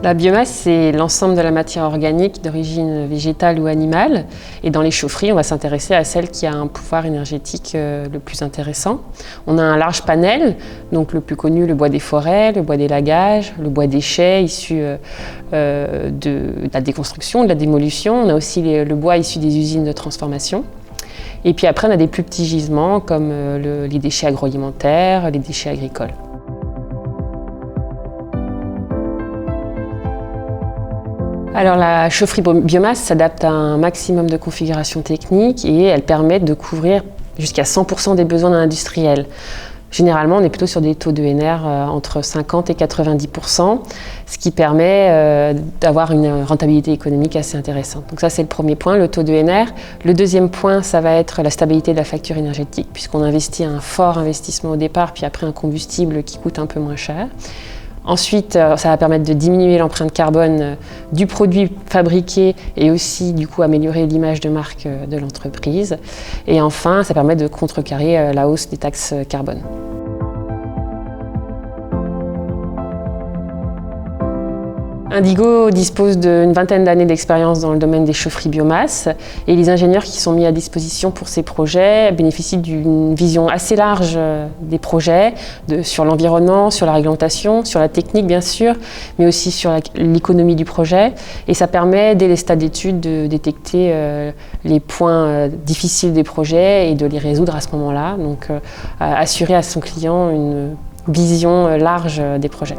La biomasse, c'est l'ensemble de la matière organique d'origine végétale ou animale. Et dans les chaufferies, on va s'intéresser à celle qui a un pouvoir énergétique le plus intéressant. On a un large panel, donc le plus connu, le bois des forêts, le bois des lagages, le bois des chais issu de la déconstruction, de la démolition. On a aussi le bois issu des usines de transformation. Et puis après, on a des plus petits gisements comme les déchets agroalimentaires, les déchets agricoles. Alors la chaufferie biomasse s'adapte à un maximum de configurations techniques et elle permet de couvrir jusqu'à 100% des besoins d'un industriel. Généralement, on est plutôt sur des taux d'ENR entre 50 et 90%, ce qui permet d'avoir une rentabilité économique assez intéressante. Donc ça, c'est le premier point, le taux d'ENR. Le deuxième point, ça va être la stabilité de la facture énergétique, puisqu'on investit un fort investissement au départ, puis après un combustible qui coûte un peu moins cher. Ensuite, ça va permettre de diminuer l'empreinte carbone du produit fabriqué et aussi du coup améliorer l'image de marque de l'entreprise. Et enfin, ça permet de contrecarrer la hausse des taxes carbone. Indigo dispose d'une vingtaine d'années d'expérience dans le domaine des chaufferies biomasse et les ingénieurs qui sont mis à disposition pour ces projets bénéficient d'une vision assez large des projets, sur l'environnement, sur la réglementation, sur la technique bien sûr, mais aussi sur l'économie du projet. Et ça permet, dès les stades d'études, de détecter les points difficiles des projets et de les résoudre à ce moment-là. Donc assurer à son client une vision large des projets.